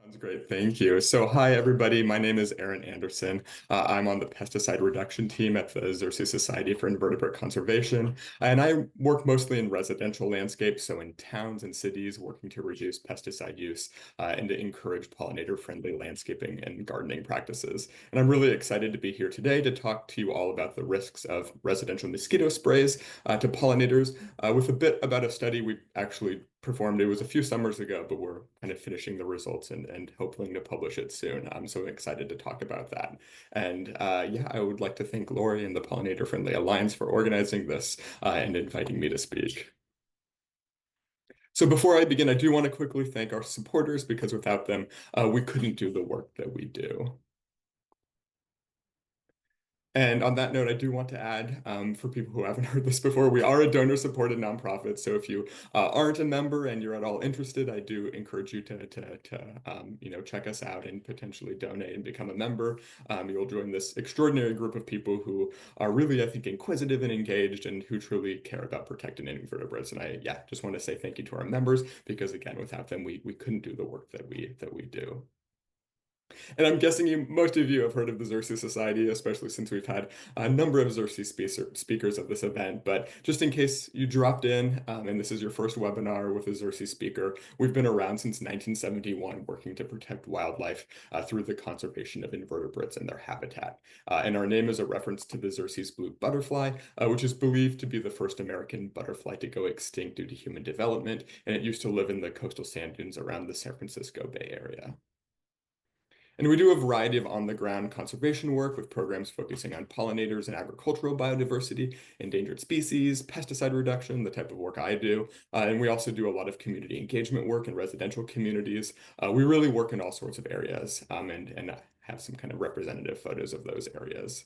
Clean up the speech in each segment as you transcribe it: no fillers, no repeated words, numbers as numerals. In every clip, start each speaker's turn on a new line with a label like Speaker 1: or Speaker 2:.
Speaker 1: Sounds great. Thank you. So, hi, everybody. My name is Aaron Anderson. I'm on the pesticide reduction team at the Xerces Society for Invertebrate Conservation. And I work mostly in residential landscapes, so in towns and cities, working to reduce pesticide use and to encourage pollinator-friendly landscaping and gardening practices. And I'm really excited to be here today to talk to you all about the risks of residential mosquito sprays to pollinators with a bit about a study we actually performed. It was a few summers ago, but we're kind of finishing the results and hoping to publish it soon. I'm so excited to talk about that. And yeah, I would like to thank Lori and the Pollinator Friendly Alliance for organizing this and inviting me to speak. So before I begin, I do want to quickly thank our supporters because without them, we couldn't do the work that we do. And on that note, I do want to add, for people who haven't heard this before, we are a donor-supported nonprofit. So if you aren't a member and you're at all interested, I do encourage you to check us out and potentially donate and become a member. You'll join this extraordinary group of people who are really, I think, inquisitive and engaged and who truly care about protecting invertebrates. And I just want to say thank you to our members because again, without them, we couldn't do the work that we do. And I'm guessing most of you have heard of the Xerces Society, especially since we've had a number of Xerces speakers at this event. But just in case you dropped in and this is your first webinar with a Xerces speaker, we've been around since 1971 working to protect wildlife through the conservation of invertebrates and their habitat. And our name is a reference to the Xerces blue butterfly, which is believed to be the first American butterfly to go extinct due to human development. And it used to live in the coastal sand dunes around the San Francisco Bay Area. And we do a variety of on-the-ground conservation work with programs focusing on pollinators and agricultural biodiversity, endangered species, pesticide reduction, the type of work I do. And we also do a lot of community engagement work in residential communities. We really work in all sorts of areas and have some kind of representative photos of those areas.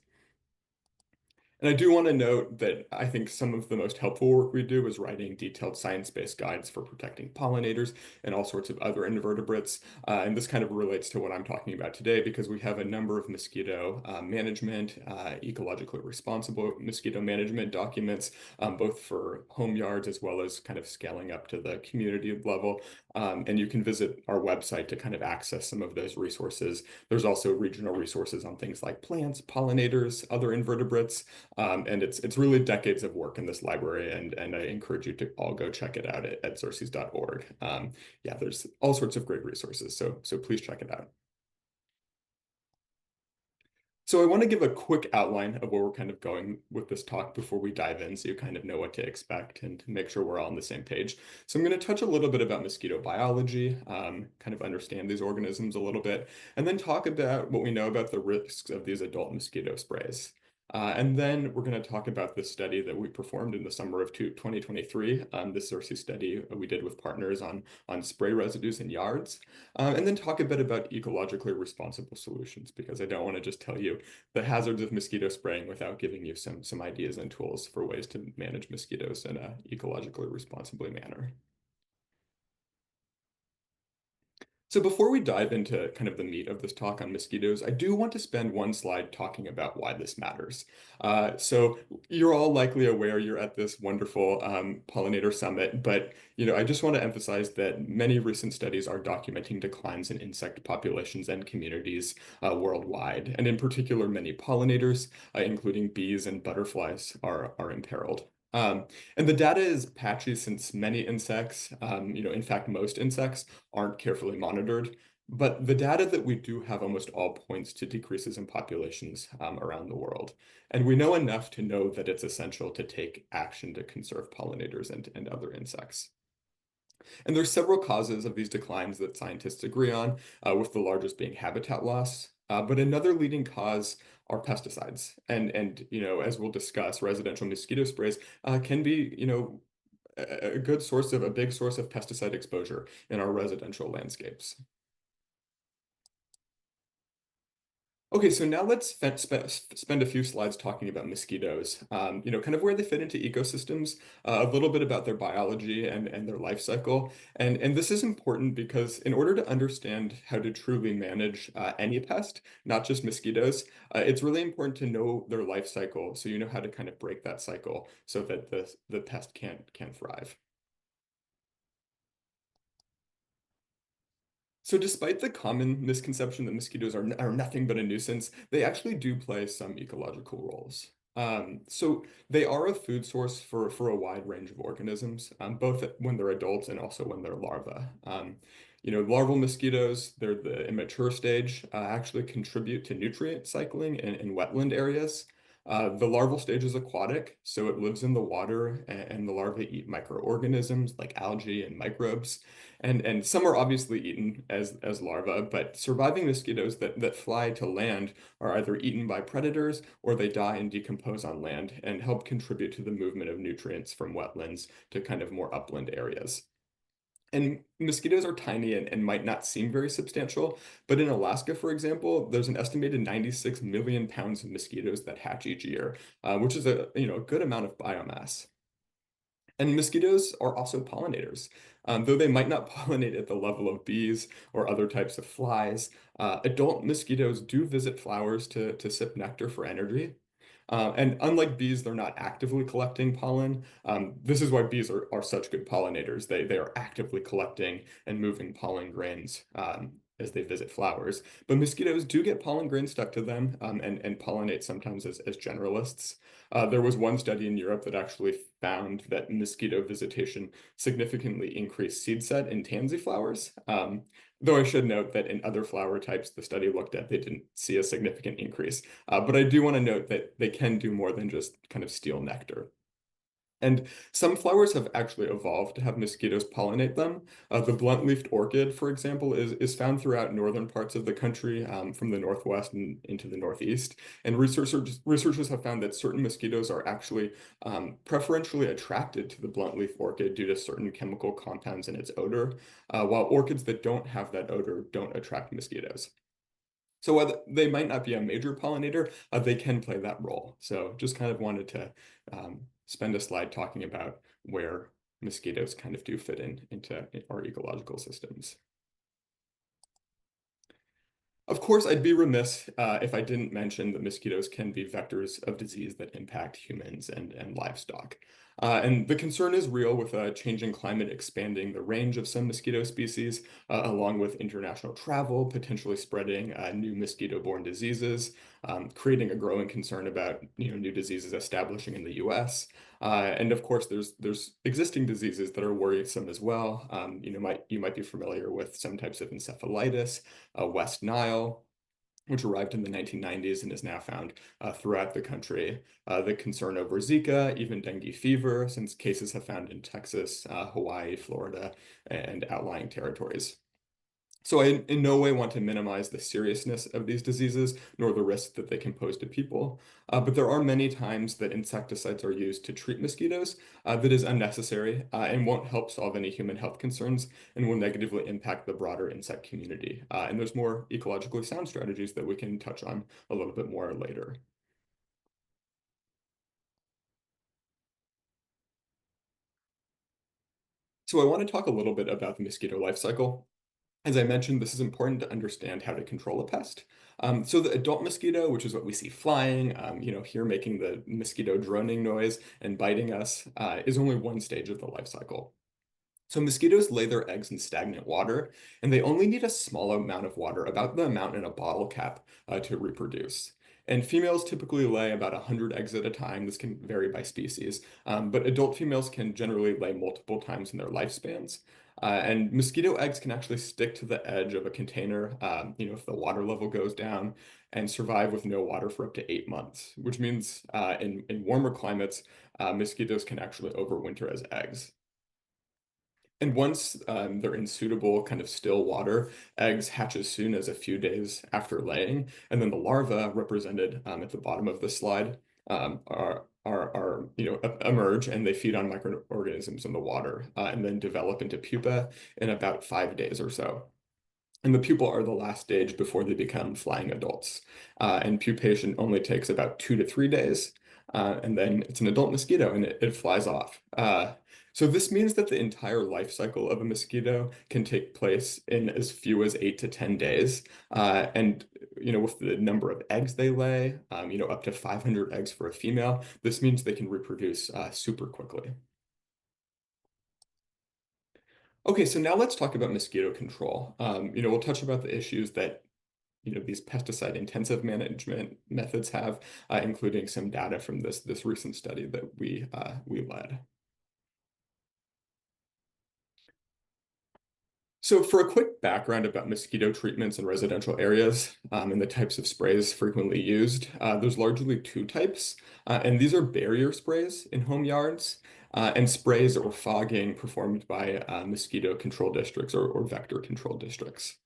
Speaker 1: And I do want to note that I think some of the most helpful work we do is writing detailed science-based guides for protecting pollinators and all sorts of other invertebrates. And this kind of relates to what I'm talking about today because we have a number of mosquito management, ecologically responsible mosquito management documents, both for home yards as well as kind of scaling up to the community level. And you can visit our website to kind of access some of those resources. There's also regional resources on things like plants, pollinators, other invertebrates. And it's really decades of work in this library, and I encourage you to all go check it out at xerces.org. Yeah, there's all sorts of great resources, so please check it out. So I want to give a quick outline of where we're kind of going with this talk before we dive in so you kind of know what to expect and to make sure we're all on the same page. So I'm going to touch a little bit about mosquito biology, kind of understand these organisms a little bit, and then talk about what we know about the risks of these adult mosquito sprays. And then we're going to talk about this study that we performed in the summer of 2023, this Xerces study we did with partners on spray residues in yards, and then talk a bit about ecologically responsible solutions because I don't want to just tell you the hazards of mosquito spraying without giving you some ideas and tools for ways to manage mosquitoes in a ecologically responsibly manner. So before we dive into kind of the meat of this talk on mosquitoes, I do want to spend one slide talking about why this matters. So you're all likely aware you're at this wonderful pollinator summit, but I just want to emphasize that many recent studies are documenting declines in insect populations and communities worldwide, and in particular, many pollinators, including bees and butterflies, are imperiled. And the data is patchy since many insects, in fact, most insects aren't carefully monitored. But the data that we do have almost all points to decreases in populations around the world. And we know enough to know that it's essential to take action to conserve pollinators and other insects. And there's several causes of these declines that scientists agree on, with the largest being habitat loss. But another leading cause are pesticides. And as we'll discuss, residential mosquito sprays can be, a big source of pesticide exposure in our residential landscapes. Okay, so now let's spend a few slides talking about mosquitoes, kind of where they fit into ecosystems, a little bit about their biology and their life cycle. And this is important because in order to understand how to truly manage any pest, not just mosquitoes, it's really important to know their life cycle so you know how to kind of break that cycle so that the pest can thrive. So despite the common misconception that mosquitoes are nothing but a nuisance, they actually do play some ecological roles. So they are a food source for a wide range of organisms, both when they're adults and also when they're larvae. Larval mosquitoes, they're the immature stage, actually contribute to nutrient cycling in wetland areas. The larval stage is aquatic, so it lives in the water, and the larvae eat microorganisms like algae and microbes. And some are obviously eaten as larvae, but surviving mosquitoes that fly to land are either eaten by predators or they die and decompose on land and help contribute to the movement of nutrients from wetlands to kind of more upland areas. And mosquitoes are tiny and might not seem very substantial, but in Alaska, for example, there's an estimated 96 million pounds of mosquitoes that hatch each year, which is a good amount of biomass. And mosquitoes are also pollinators. Though they might not pollinate at the level of bees or other types of flies, adult mosquitoes do visit flowers to sip nectar for energy. And unlike bees, they're not actively collecting pollen. This is why bees are such good pollinators. They are actively collecting and moving pollen grains as they visit flowers. But mosquitoes do get pollen grains stuck to them and pollinate sometimes as generalists. There was one study in Europe that actually found that mosquito visitation significantly increased seed set in tansy flowers. Though I should note that in other flower types the study looked at, they didn't see a significant increase. But I do want to note that they can do more than just kind of steal nectar. And some flowers have actually evolved to have mosquitoes pollinate them. The blunt-leafed orchid, for example, is found throughout northern parts of the country, from the northwest and into the northeast. And researchers have found that certain mosquitoes are actually preferentially attracted to the blunt-leaf orchid due to certain chemical compounds in its odor, while orchids that don't have that odor don't attract mosquitoes. So while they might not be a major pollinator, they can play that role. So just kind of wanted to spend a slide talking about where mosquitoes kind of do fit into our ecological systems. Of course, I'd be remiss if I didn't mention that mosquitoes can be vectors of disease that impact humans and livestock. And the concern is real with a changing climate expanding the range of some mosquito species, along with international travel, potentially spreading new mosquito-borne diseases, creating a growing concern about new diseases establishing in the U.S. And of course, there's existing diseases that are worrisome as well. You might be familiar with some types of encephalitis, West Nile, which arrived in the 1990s and is now found throughout the country. The concern over Zika, even dengue fever, since cases have found in Texas, Hawaii, Florida, and outlying territories. So I in no way want to minimize the seriousness of these diseases, nor the risk that they can pose to people. But there are many times that insecticides are used to treat mosquitoes that is unnecessary and won't help solve any human health concerns and will negatively impact the broader insect community. And there's more ecologically sound strategies that we can touch on a little bit more later. So I want to talk a little bit about the mosquito life cycle. As I mentioned, this is important to understand how to control a pest. So the adult mosquito, which is what we see flying, here making the mosquito droning noise and biting us, is only one stage of the life cycle. So mosquitoes lay their eggs in stagnant water, and they only need a small amount of water, about the amount in a bottle cap, to reproduce. And females typically lay about 100 eggs at a time. This can vary by species, but adult females can generally lay multiple times in their lifespans. And mosquito eggs can actually stick to the edge of a container, if the water level goes down, and survive with no water for up to 8 months, which means in warmer climates, mosquitoes can actually overwinter as eggs. And once they're in suitable kind of still water, eggs hatch as soon as a few days after laying, and then the larvae, represented at the bottom of the slide, emerge and they feed on microorganisms in the water, and then develop into pupa in about 5 days or so. And the pupa are the last stage before they become flying adults. And pupation only takes about 2 to 3 days. And then it's an adult mosquito and it flies off. So this means that the entire life cycle of a mosquito can take place in as few as 8 to 10 days. And with the number of eggs they lay, up to 500 eggs for a female, this means they can reproduce super quickly. Okay, so now let's talk about mosquito control. We'll touch about the issues that these pesticide intensive management methods have, including some data from this recent study that we led. So for a quick background about mosquito treatments in residential areas and the types of sprays frequently used, there's largely two types, and these are barrier sprays in home yards and sprays or fogging performed by mosquito control districts or vector control districts.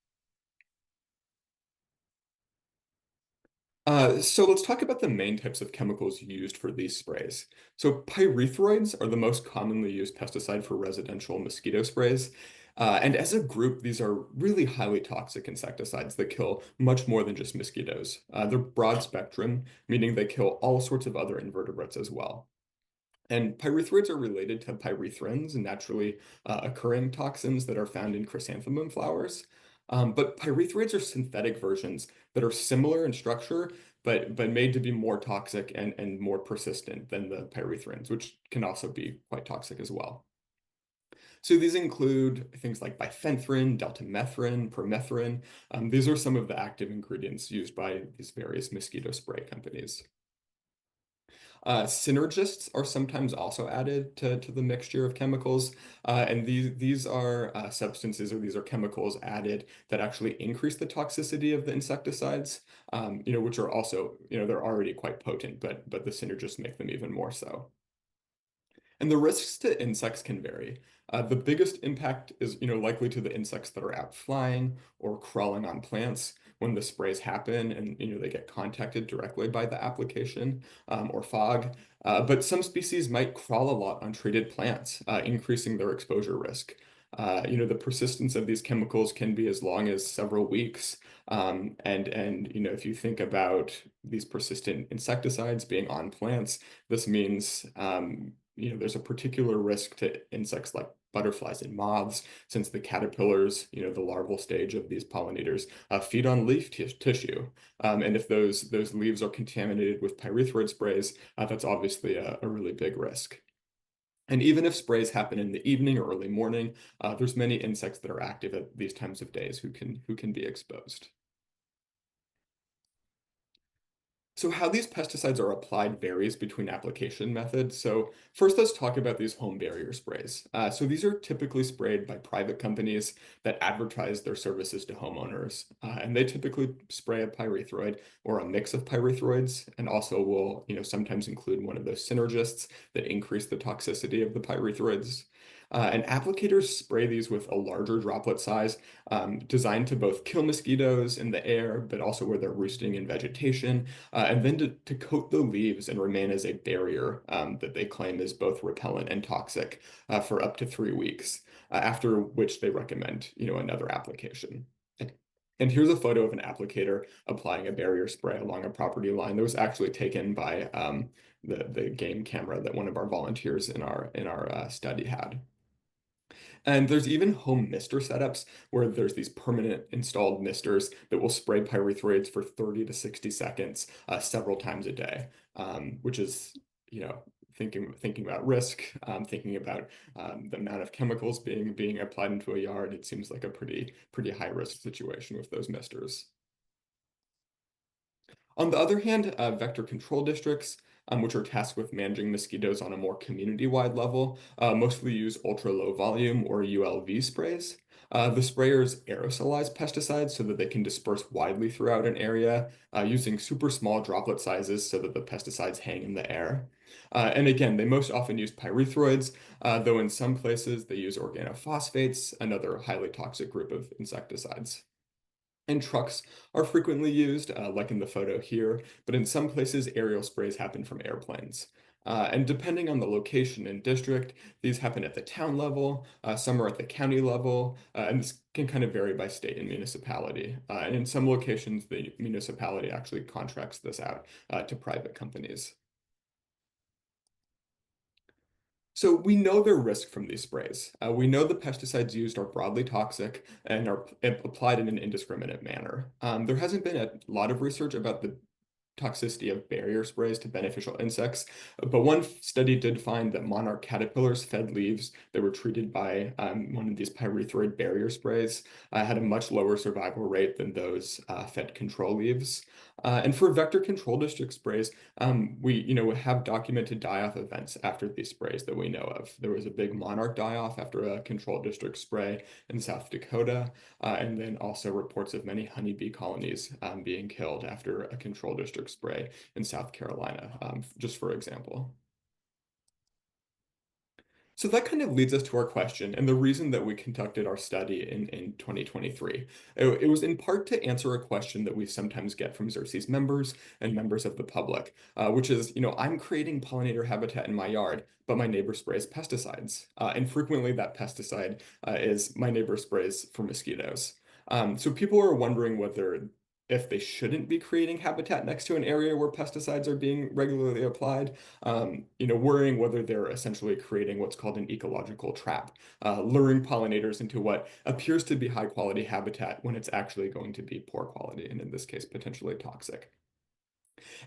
Speaker 1: So let's talk about the main types of chemicals used for these sprays. So pyrethroids are the most commonly used pesticide for residential mosquito sprays. And as a group, these are really highly toxic insecticides that kill much more than just mosquitoes. They're broad spectrum, meaning they kill all sorts of other invertebrates as well. And pyrethroids are related to pyrethrins, naturally occurring toxins that are found in chrysanthemum flowers. But pyrethroids are synthetic versions that are similar in structure, but made to be more toxic and more persistent than the pyrethrins, which can also be quite toxic as well. So these include things like bifenthrin, deltamethrin, permethrin. These are some of the active ingredients used by these various mosquito spray companies. Synergists are sometimes also added to the mixture of chemicals, and these are substances or these are chemicals added that actually increase the toxicity of the insecticides, which are also, they're already quite potent, but the synergists make them even more so. And the risks to insects can vary. The biggest impact is, likely to the insects that are out flying or crawling on plants when the sprays happen and, they get contacted directly by the application or fog. But some species might crawl a lot on treated plants, increasing their exposure risk. The persistence of these chemicals can be as long as several weeks. And if you think about these persistent insecticides being on plants, this means there's a particular risk to insects like butterflies and moths, since the caterpillars, the larval stage of these pollinators, feed on leaf tissue. And if those leaves are contaminated with pyrethroid sprays, that's obviously a really big risk. And even if sprays happen in the evening or early morning, there's many insects that are active at these times of days who can be exposed. So how these pesticides are applied varies between application methods. So first, let's talk about these home barrier sprays. So these are typically sprayed by private companies that advertise their services to homeowners. And they typically spray a pyrethroid or a mix of pyrethroids, and also will, sometimes include one of those synergists that increase the toxicity of the pyrethroids. And applicators spray these with a larger droplet size, designed to both kill mosquitoes in the air, but also where they're roosting in vegetation, and then to coat the leaves and remain as a barrier that they claim is both repellent and toxic for up to 3 weeks, after which they recommend, another application. And here's a photo of an applicator applying a barrier spray along a property line that was actually taken by the game camera that one of our volunteers in our study had. And there's even home mister setups where there's these permanent installed misters that will spray pyrethroids for 30 to 60 seconds several times a day, which is, you know, thinking about risk, thinking about the amount of chemicals being applied into a yard. It seems like a pretty high risk situation with those misters. On the other hand, vector control districts, which are tasked with managing mosquitoes on a more community-wide level, mostly use ultra-low volume or ULV sprays. The sprayers aerosolize pesticides so that they can disperse widely throughout an area, using super small droplet sizes so that the pesticides hang in the air. And again, they most often use pyrethroids, though in some places they use organophosphates, another highly toxic group of insecticides. And trucks are frequently used, like in the photo here, but in some places, aerial sprays happen from airplanes. And depending on the location and district, these happen at the town level, some are at the county level, and this can kind of vary by state and municipality. And in some locations, the municipality actually contracts this out to private companies. So we know there are risks from these sprays. We know the pesticides used are broadly toxic and are applied in an indiscriminate manner. There hasn't been a lot of research about the toxicity of barrier sprays to beneficial insects, but one study did find that monarch caterpillars fed leaves that were treated by one of these pyrethroid barrier sprays had a much lower survival rate than those fed control leaves. And for vector control district sprays, we have documented die-off events after these sprays that we know of. There was a big monarch die-off after a control district spray in South Dakota, and then also reports of many honeybee colonies being killed after a control district spray in South Carolina, just for example. So that kind of leads us to our question and the reason that we conducted our study in 2023. It was in part to answer a question that we sometimes get from Xerces members and members of the public, which is, I'm creating pollinator habitat in my yard, but my neighbor sprays pesticides. And frequently that pesticide is my neighbor sprays for mosquitoes. So people are wondering whether if they shouldn't be creating habitat next to an area where pesticides are being regularly applied, worrying whether they're essentially creating what's called an ecological trap, luring pollinators into what appears to be high quality habitat when it's actually going to be poor quality, and in this case, potentially toxic.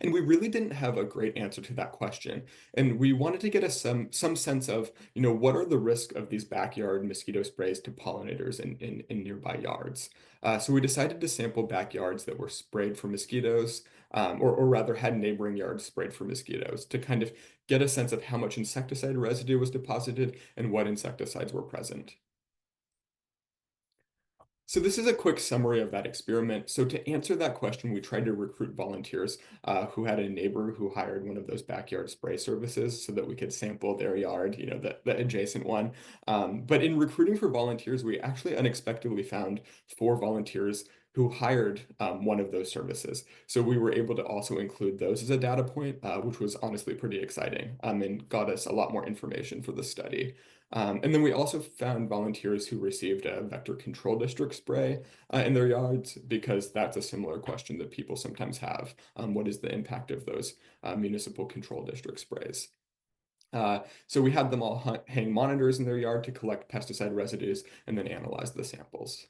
Speaker 1: And we really didn't have a great answer to that question. And we wanted to get some sense of, what are the risks of these backyard mosquito sprays to pollinators in nearby yards. So we decided to sample backyards that were sprayed for mosquitoes, or rather had neighboring yards sprayed for mosquitoes to kind of get a sense of how much insecticide residue was deposited and what insecticides were present. So this is a quick summary of that experiment. So to answer that question, we tried to recruit volunteers who had a neighbor who hired one of those backyard spray services so that we could sample their yard, the adjacent one. But in recruiting for volunteers, we actually unexpectedly found 4 volunteers who hired one of those services. So we were able to also include those as a data point, which was honestly pretty exciting and got us a lot more information for the study. And then we also found volunteers who received a vector control district spray in their yards because that's a similar question that people sometimes have. What is the impact of those municipal control district sprays? So we had them all hang monitors in their yard to collect pesticide residues and then analyze the samples.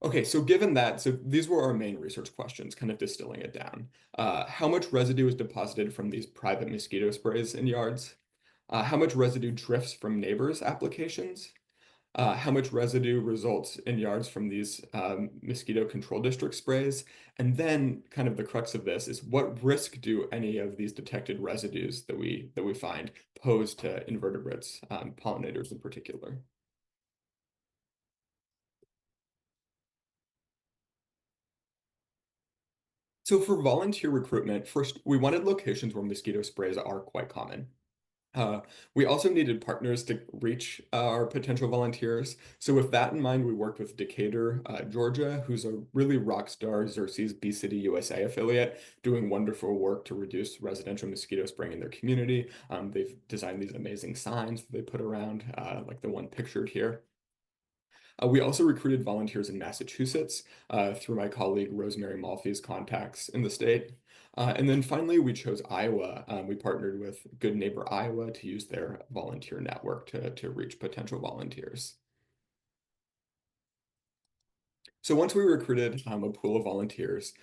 Speaker 1: Okay, so given that, so these were our main research questions, kind of distilling it down. How much residue is deposited from these private mosquito sprays in yards? How much residue drifts from neighbors' applications? How much residue results in yards from these mosquito control district sprays? And then kind of the crux of this is what risk do any of these detected residues that we find pose to invertebrates, pollinators in particular? So for volunteer recruitment, first, we wanted locations where mosquito sprays are quite common. Uh, we also needed partners to reach our potential volunteers. So with that in mind, we worked with Decatur, Georgia, who's a really rock star Xerces Bee City USA affiliate, doing wonderful work to reduce residential mosquito spraying in their community. They've designed these amazing signs that they put around, like the one pictured here. We also recruited volunteers in Massachusetts through my colleague Rosemary Malfi's contacts in the state. And then finally, we chose Iowa. We partnered with Good Neighbor Iowa to use their volunteer network to reach potential volunteers. So once we recruited a pool of volunteers,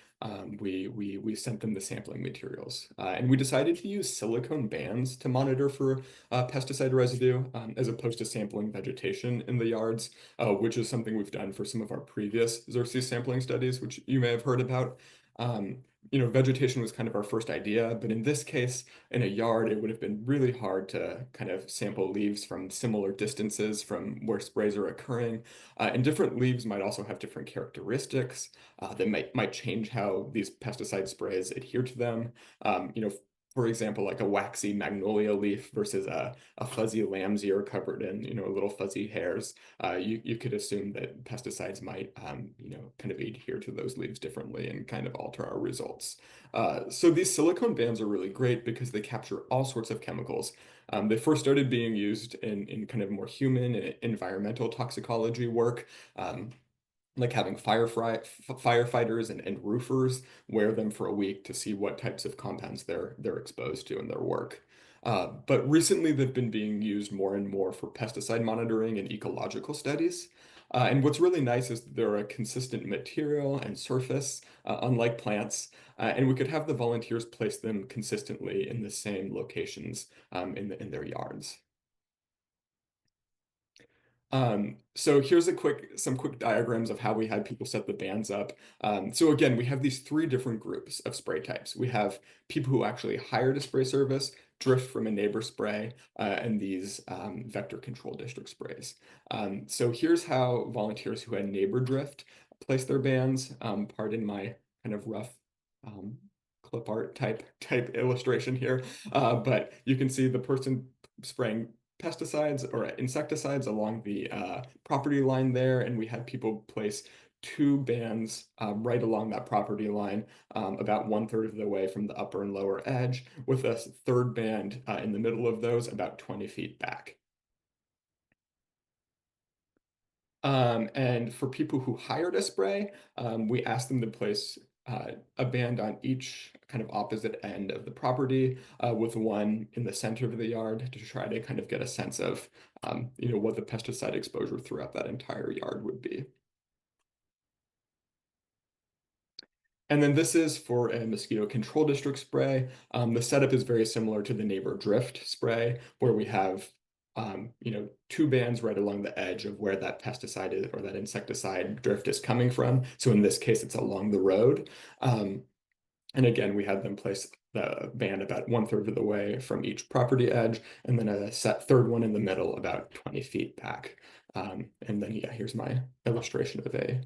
Speaker 1: we sent them the sampling materials, and we decided to use silicone bands to monitor for pesticide residue as opposed to sampling vegetation in the yards, which is something we've done for some of our previous Xerces sampling studies, which you may have heard about. Um, Vegetation was kind of our first idea, but in this case, in a yard, it would have been really hard to kind of sample leaves from similar distances from where sprays are occurring. And different leaves might also have different characteristics that might change how these pesticide sprays adhere to them. For example, like a waxy magnolia leaf versus a fuzzy lamb's ear covered in, little fuzzy hairs. You could assume that pesticides might, kind of adhere to those leaves differently and kind of alter our results. So these silicone bands are really great because they capture all sorts of chemicals. They first started being used in kind of more human and environmental toxicology work. Like having firefighters and roofers wear them for a week to see what types of compounds they're exposed to in their work. But recently, they've been being used more and more for pesticide monitoring and ecological studies. And what's really nice is that they're a consistent material and surface, unlike plants. And we could have the volunteers place them consistently in the same locations in their yards. So here's some quick diagrams of how we had people set the bands up. So again, we have these three different groups of spray types. We have people who actually hired a spray service, drift from a neighbor spray, and these vector control district sprays. So here's how volunteers who had neighbor drift place their bands. Pardon my kind of rough um, clip art type illustration here, but you can see the person spraying pesticides or insecticides along the property line there, and we had people place two bands right along that property line, about 1/3 of the way from the upper and lower edge, with a third band in the middle of those, about 20 feet back. And for people who hired a spray, we asked them to place a band on each kind of opposite end of the property, with one in the center of the yard to try to kind of get a sense of, what the pesticide exposure throughout that entire yard would be. And then this is for a mosquito control district spray. The setup is very similar to the neighbor drift spray, where we have two bands right along the edge of where that pesticide is or that insecticide drift is coming from. So in this case, it's along the road. And again, we had them place the band about 1/3 of the way from each property edge, and then a set third one in the middle about 20 feet back. And then, yeah, here's my illustration of a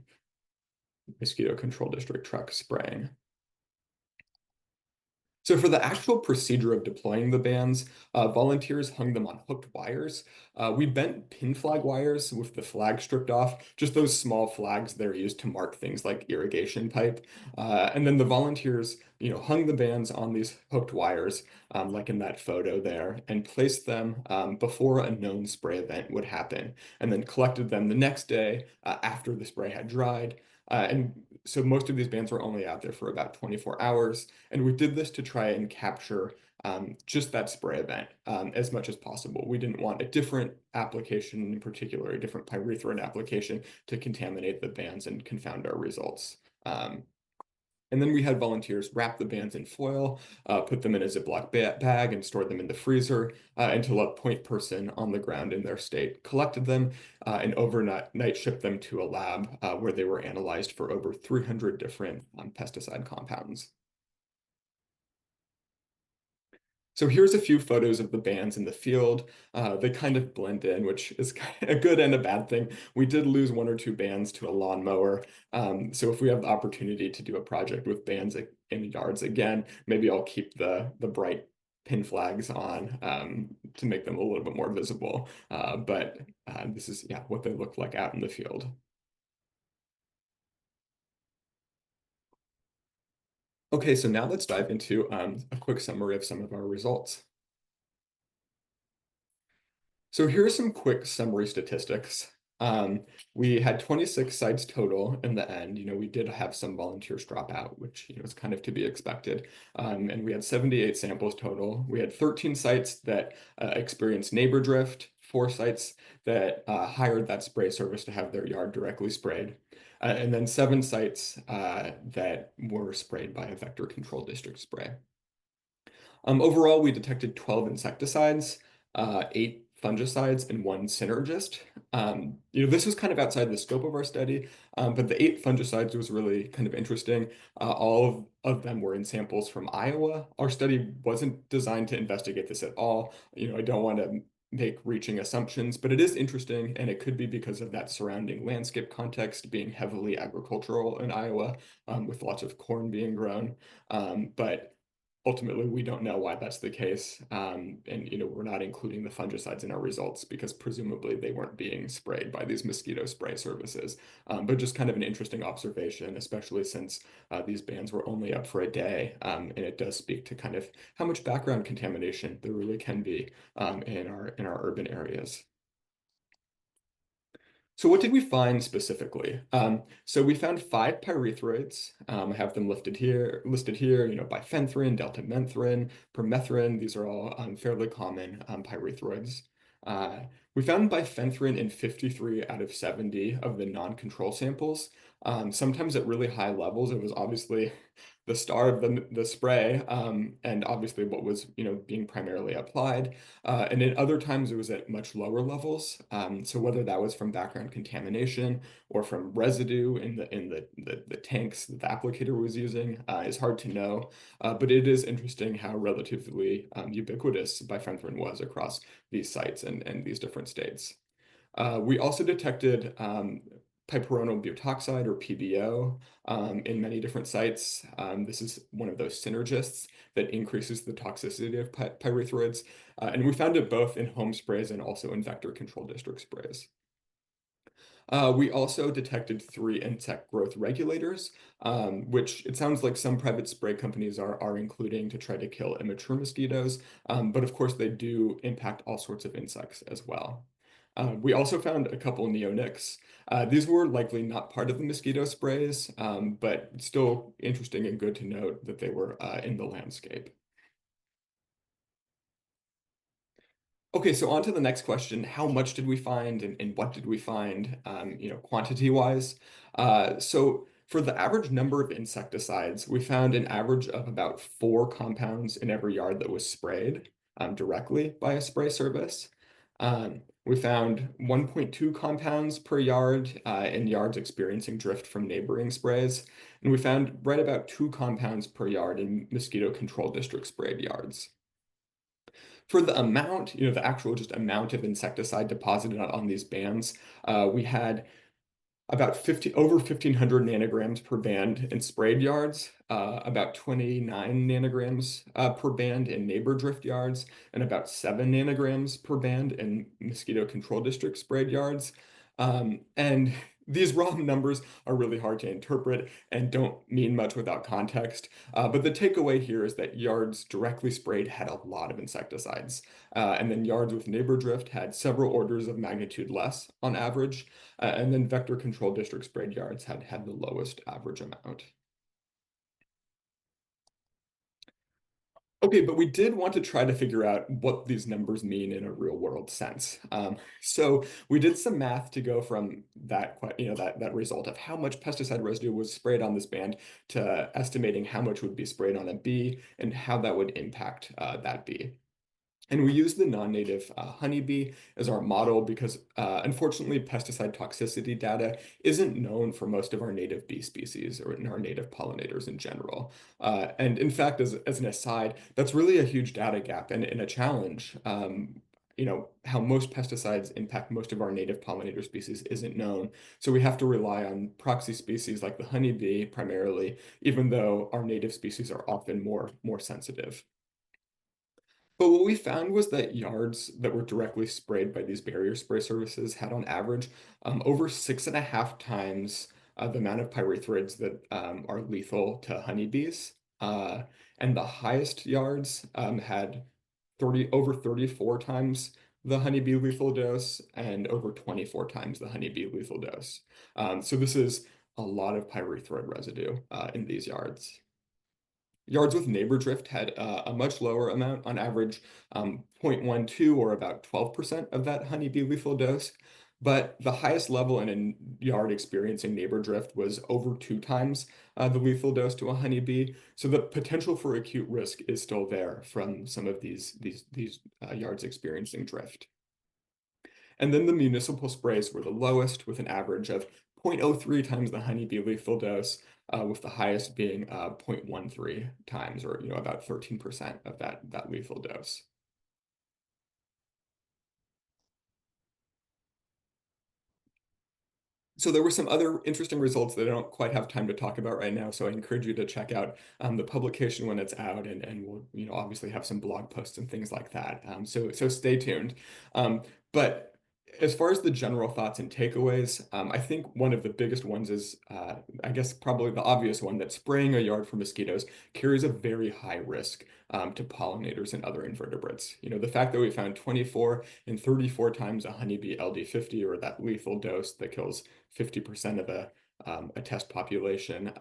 Speaker 1: mosquito control district truck spraying. So for the actual procedure of deploying the bands, volunteers hung them on hooked wires. We bent pin flag wires with the flag stripped off, just those small flags that are used to mark things like irrigation pipe. And then the volunteers, hung the bands on these hooked wires, like in that photo there, and placed them before a known spray event would happen, and then collected them the next day after the spray had dried. And so most of these bands were only out there for about 24 hours. And we did this to try and capture just that spray event as much as possible. We didn't want a different application, in particular, a different pyrethrin application to contaminate the bands and confound our results. And then we had volunteers wrap the bands in foil, put them in a Ziploc bag, and store them in the freezer until a point person on the ground in their state collected them and overnight shipped them to a lab where they were analyzed for over 300 different pesticide compounds. So here's a few photos of the bands in the field. They kind of blend in, which is a good and a bad thing. We did lose one or two bands to a lawnmower. So if we have the opportunity to do a project with bands in yards again, maybe I'll keep the bright pin flags on to make them a little bit more visible. But this is, yeah, what they look like out in the field. Okay, so now let's dive into a quick summary of some of our results. So here are some quick summary statistics. We had 26 sites total in the end. We did have some volunteers drop out, which is kind of to be expected. And we had 78 samples total. We had 13 sites that experienced neighbor drift, 4 sites that hired that spray service to have their yard directly sprayed, and then 7 sites that were sprayed by a vector control district spray. Overall, we detected 12 insecticides, 8 fungicides, and 1 synergist. This was kind of outside the scope of our study, but the 8 fungicides was really kind of interesting. All of them were in samples from Iowa. Our study wasn't designed to investigate this at all. I don't want to make reaching assumptions, but it is interesting, and it could be because of that surrounding landscape context being heavily agricultural in Iowa, with lots of corn being grown. But ultimately, we don't know why that's the case. And we're not including the fungicides in our results because presumably they weren't being sprayed by these mosquito spray services. But just kind of an interesting observation, especially since these bans were only up for a day. And it does speak to kind of how much background contamination there really can be in our urban areas. So what did we find specifically? So we found 5 pyrethroids. I have them listed here, bifenthrin, deltamethrin, permethrin. These are all fairly common pyrethroids. Uh, we found bifenthrin in 53 out of 70 of the non-control samples. Sometimes at really high levels, it was obviously the star of the spray, and obviously what was, being primarily applied. And in other times, it was at much lower levels. So whether that was from background contamination or from residue in the tanks that the applicator was using, is hard to know. But it is interesting how relatively ubiquitous bifenthrin was across these sites and these different states. We also detected piperonal butoxide, or PBO, in many different sites. This is one of those synergists that increases the toxicity of pyrethroids. And we found it both in home sprays and also in vector control district sprays. We also detected 3 insect growth regulators, which it sounds like some private spray companies are including to try to kill immature mosquitoes, but of course they do impact all sorts of insects as well. We also found a couple neonics. These were likely not part of the mosquito sprays, but still interesting and good to note that they were in the landscape. Okay, so on to the next question. How much did we find and what did we find, quantity-wise? So for the average number of insecticides, we found an average of about 4 compounds in every yard that was sprayed directly by a spray service. We found 1.2 compounds per yard in yards experiencing drift from neighboring sprays. And we found right about 2 compounds per yard in mosquito control district sprayed yards. For the amount, the actual just amount of insecticide deposited on these bands, we had about over 1,500 nanograms per band in sprayed yards, about 29 nanograms per band in neighbor drift yards, and about 7 nanograms per band in mosquito control district sprayed yards. And these raw numbers are really hard to interpret and don't mean much without context. But the takeaway here is that yards directly sprayed had a lot of insecticides, and then yards with neighbor drift had several orders of magnitude less on average. And then vector control district sprayed yards had the lowest average amount. Okay, but we did want to try to figure out what these numbers mean in a real world sense. So we did some math to go from that result of how much pesticide residue was sprayed on this band to estimating how much would be sprayed on a bee and how that would impact that bee. And we use the non-native honeybee as our model because, unfortunately, pesticide toxicity data isn't known for most of our native bee species or in our native pollinators in general. And in fact, as an aside, that's really a huge data gap and a challenge. How most pesticides impact most of our native pollinator species isn't known. So we have to rely on proxy species like the honeybee primarily, even though our native species are often more sensitive. But what we found was that yards that were directly sprayed by these barrier spray services had on average over 6.5 times the amount of pyrethroids that are lethal to honeybees. And the highest yards had over 34 times the honeybee lethal dose and over 24 times the honeybee lethal dose. So this is a lot of pyrethroid residue in these yards. Yards with neighbor drift had a much lower amount, on average 0.12 or about 12% of that honeybee lethal dose. But the highest level in a yard experiencing neighbor drift was over 2 times the lethal dose to a honeybee. So the potential for acute risk is still there from some of these yards experiencing drift. And then the municipal sprays were the lowest, with an average of 0.03 times the honeybee lethal dose, with the highest being 0.13 times, or about 13% of that lethal dose. So there were some other interesting results that I don't quite have time to talk about right now. So I encourage you to check out the publication when it's out, and we'll obviously have some blog posts and things like that. So stay tuned. But as far as the general thoughts and takeaways, I think one of the biggest ones is, I guess probably the obvious one, that spraying a yard for mosquitoes carries a very high risk to pollinators and other invertebrates. The fact that we found 24 and 34 times a honeybee LD50, or that lethal dose that kills 50% of a test population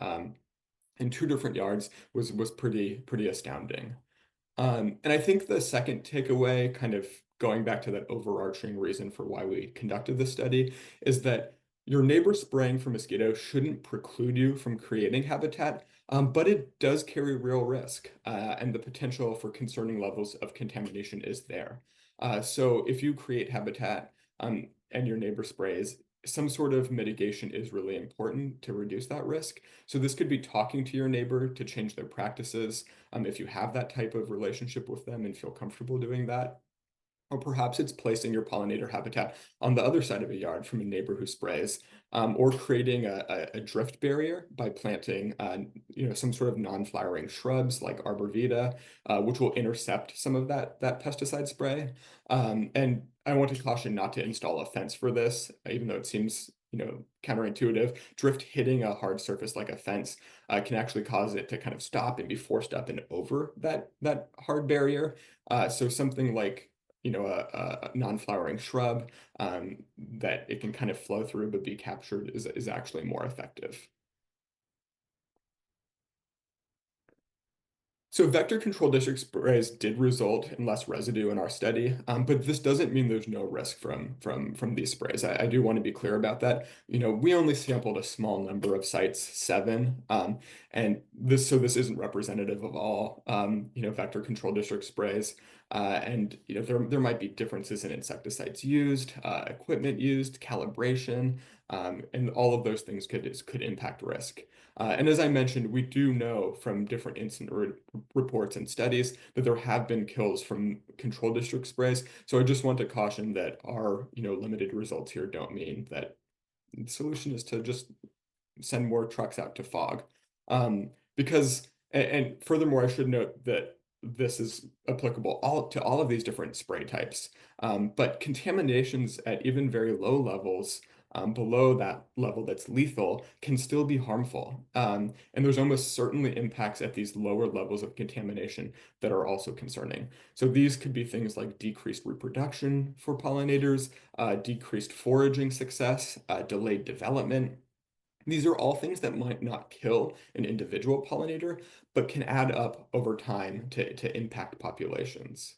Speaker 1: in 2 different yards was pretty astounding. And I think the second takeaway kind of going back to that overarching reason for why we conducted this study, is that your neighbor spraying for mosquito shouldn't preclude you from creating habitat, but it does carry real risk, and the potential for concerning levels of contamination is there. So if you create habitat and your neighbor sprays, some sort of mitigation is really important to reduce that risk. So this could be talking to your neighbor to change their practices, if you have that type of relationship with them and feel comfortable doing that. Or perhaps it's placing your pollinator habitat on the other side of a yard from a neighbor who sprays, or creating a drift barrier by planting, some sort of non-flowering shrubs like arborvitae, which will intercept some of that pesticide spray. And I want to caution not to install a fence for this, even though it seems, counterintuitive. Drift hitting a hard surface like a fence can actually cause it to kind of stop and be forced up and over that hard barrier. So something like a non-flowering shrub that it can kind of flow through but be captured is actually more effective. So vector control district sprays did result in less residue in our study, but this doesn't mean there's no risk from these sprays. I do want to be clear about that. We only sampled a small number of sites, 7, and this isn't representative of all vector control district sprays. And there might be differences in insecticides used, equipment used, calibration, and all of those things could impact risk. And as I mentioned, we do know from different incident reports and studies that there have been kills from control district sprays. So I just want to caution that our, limited results here don't mean that the solution is to just send more trucks out to fog. Because, and furthermore, I should note that this is applicable to all of these different spray types. But contaminations at even very low levels, below that level that's lethal, can still be harmful. And there's almost certainly impacts at these lower levels of contamination that are also concerning. So these could be things like decreased reproduction for pollinators, decreased foraging success, delayed development. These are all things that might not kill an individual pollinator, but can add up over time to impact populations.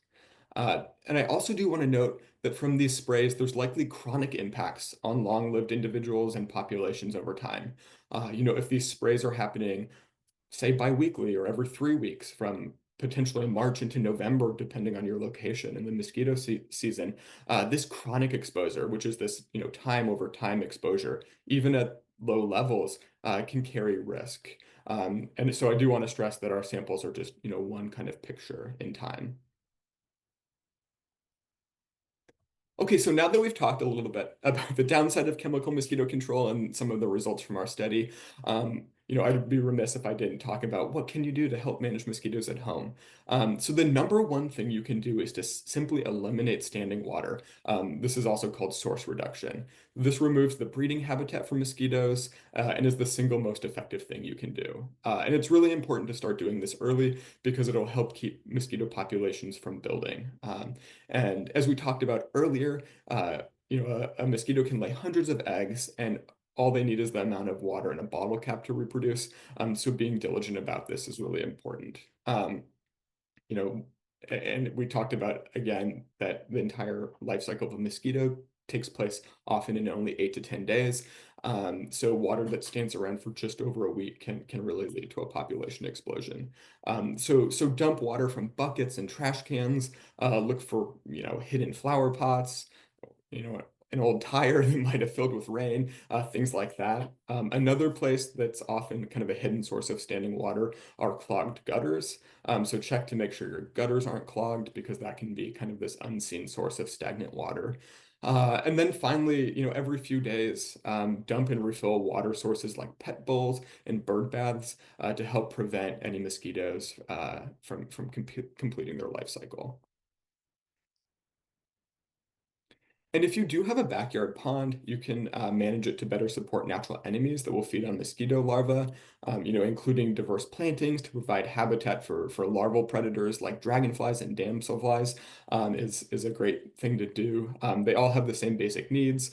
Speaker 1: And I also do want to note that from these sprays, there's likely chronic impacts on long-lived individuals and populations over time. If these sprays are happening, say, biweekly or every 3 weeks from potentially March into November, depending on your location and the mosquito season, this chronic exposure, which is this, time over time exposure, even at low levels, can carry risk. And so I do want to stress that our samples are just, one kind of picture in time. Okay, so now that we've talked a little bit about the downside of chemical mosquito control and some of the results from our study, I'd be remiss if I didn't talk about what can you do to help manage mosquitoes at home. So the number one thing you can do is to simply eliminate standing water. This is also called source reduction. This removes the breeding habitat for mosquitoes and is the single most effective thing you can do. And it's really important to start doing this early because it'll help keep mosquito populations from building. And as we talked about earlier, a mosquito can lay hundreds of eggs, and all they need is the amount of water in a bottle cap to reproduce. So being diligent about this is really important. You know, and we talked about again that the entire life cycle of a mosquito takes place often in only 8 to 10 days. So water that stands around for just over a week can really lead to a population explosion. So dump water from buckets and trash cans. Look for hidden flower pots. An old tire that might have filled with rain, things like that. Another place that's often kind of a hidden source of standing water are clogged gutters. So check to make sure your gutters aren't clogged because that can be kind of this unseen source of stagnant water. And then finally, every few days, dump and refill water sources like pet bowls and bird baths to help prevent any mosquitoes from completing their life cycle. And if you do have a backyard pond, you can manage it to better support natural enemies that will feed on mosquito larvae, including diverse plantings to provide habitat for larval predators like dragonflies and damselflies is a great thing to do. They all have the same basic needs,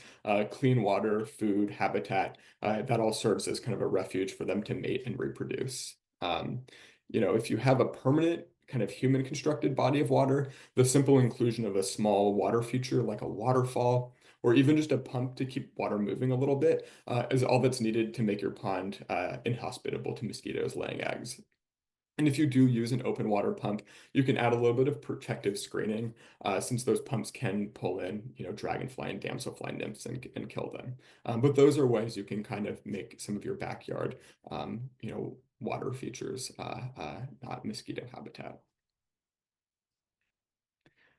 Speaker 1: clean water, food, habitat. That all serves as kind of a refuge for them to mate and reproduce. If you have a permanent kind of human constructed body of water, the simple inclusion of a small water feature like a waterfall or even just a pump to keep water moving a little bit is all that's needed to make your pond inhospitable to mosquitoes laying eggs. And if you do use an open water pump, you can add a little bit of protective screening, since those pumps can pull in, dragonfly and damselfly nymphs and kill them. But those are ways you can kind of make some of your backyard, water features, not mosquito habitat.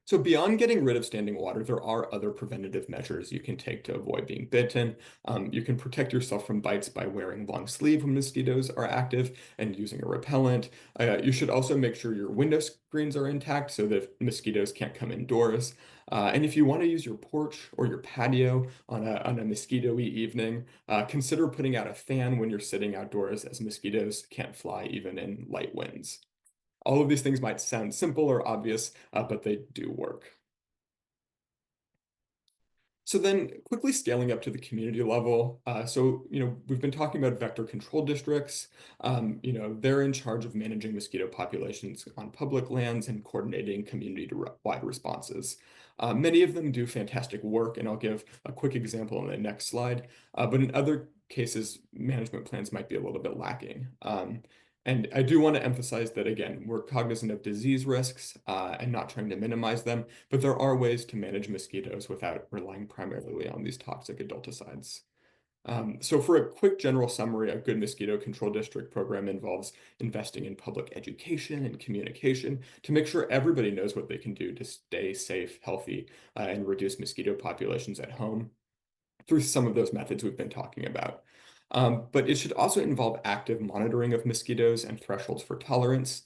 Speaker 1: So beyond getting rid of standing water, there are other preventative measures you can take to avoid being bitten. You can protect yourself from bites by wearing long sleeve when mosquitoes are active and using a repellent. You should also make sure your window screens are intact so that mosquitoes can't come indoors. And if you want to use your porch or your patio on a mosquito-y evening, consider putting out a fan when you're sitting outdoors, as mosquitoes can't fly even in light winds. All of these things might sound simple or obvious, but they do work. So then quickly scaling up to the community level. We've been talking about vector control districts. They're in charge of managing mosquito populations on public lands and coordinating community-wide responses. Many of them do fantastic work, and I'll give a quick example on the next slide. But in other cases, management plans might be a little bit lacking. And I do want to emphasize that, again, we're cognizant of disease risks and not trying to minimize them, but there are ways to manage mosquitoes without relying primarily on these toxic adulticides. So for a quick general summary, a good mosquito control district program involves investing in public education and communication to make sure everybody knows what they can do to stay safe, healthy, and reduce mosquito populations at home through some of those methods we've been talking about. But it should also involve active monitoring of mosquitoes and thresholds for tolerance,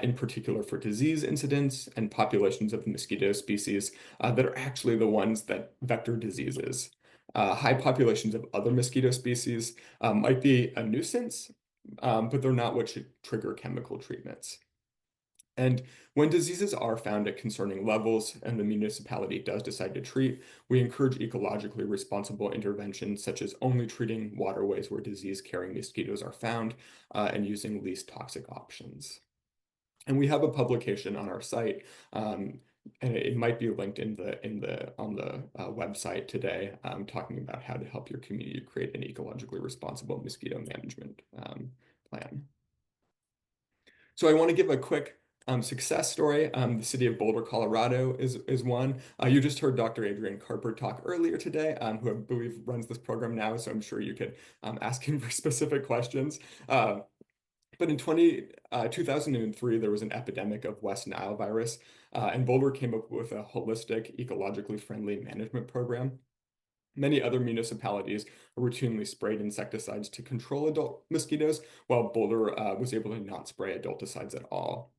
Speaker 1: in particular for disease incidents and populations of the mosquito species that are actually the ones that vector diseases. High populations of other mosquito species might be a nuisance, but they're not what should trigger chemical treatments. And when diseases are found at concerning levels and the municipality does decide to treat, we encourage ecologically responsible interventions such as only treating waterways where disease-carrying mosquitoes are found and using least toxic options. And we have a publication on our site, and it might be linked on the website today, talking about how to help your community create an ecologically responsible mosquito management plan. So I want to give a quick success story. The city of Boulder, Colorado is one. You just heard Dr. Adrian Carper talk earlier today, who I believe runs this program now, so I'm sure you could ask him for specific questions. But in 2003, there was an epidemic of West Nile virus, and Boulder came up with a holistic, ecologically friendly management program. Many other municipalities routinely sprayed insecticides to control adult mosquitoes, while Boulder was able to not spray adulticides at all.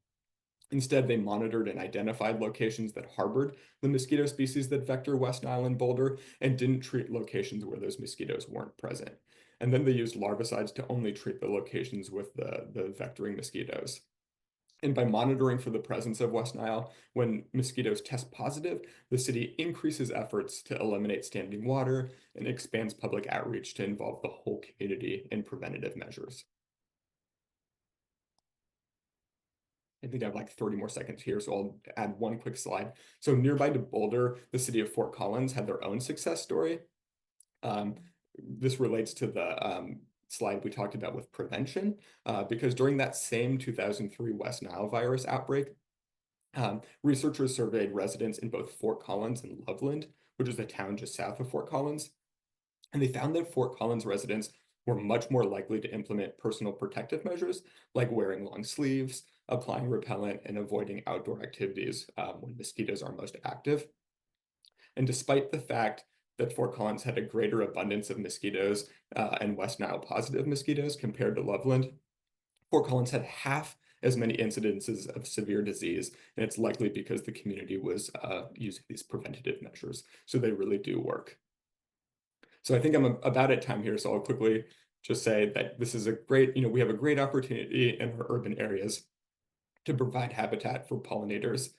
Speaker 1: Instead, they monitored and identified locations that harbored the mosquito species that vector West Nile and Boulder and didn't treat locations where those mosquitoes weren't present. And then they used larvicides to only treat the locations with the vectoring mosquitoes. And by monitoring for the presence of West Nile, when mosquitoes test positive, the city increases efforts to eliminate standing water and expands public outreach to involve the whole community in preventative measures. I think I have like 30 more seconds here, so I'll add one quick slide. So nearby to Boulder, the city of Fort Collins had their own success story. This relates to the slide we talked about with prevention, because during that same 2003 West Nile virus outbreak, researchers surveyed residents in both Fort Collins and Loveland, which is the town just south of Fort Collins. And they found that Fort Collins residents were much more likely to implement personal protective measures like wearing long sleeves, applying repellent, and avoiding outdoor activities when mosquitoes are most active. And despite the fact that Fort Collins had a greater abundance of mosquitoes and West Nile positive mosquitoes compared to Loveland, Fort Collins had half as many incidences of severe disease, and it's likely because the community was using these preventative measures. So they really do work. So I think I'm about at time here, so I'll quickly just say that this is a great, we have a great opportunity in our urban areas to provide habitat for pollinators.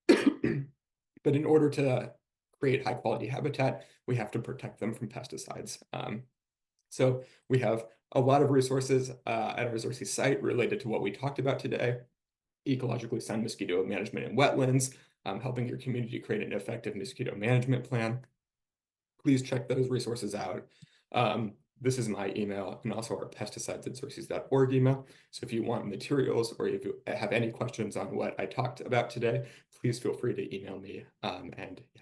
Speaker 1: But in order to create high quality habitat, we have to protect them from pesticides. So we have a lot of resources at our Xerces site related to what we talked about today. ecologically sound mosquito management in wetlands, helping your community create an effective mosquito management plan. Please check those resources out. This is my email and also our pesticides@xerces.org email. So if you want materials or if you have any questions on what I talked about today, please feel free to email me. And yeah,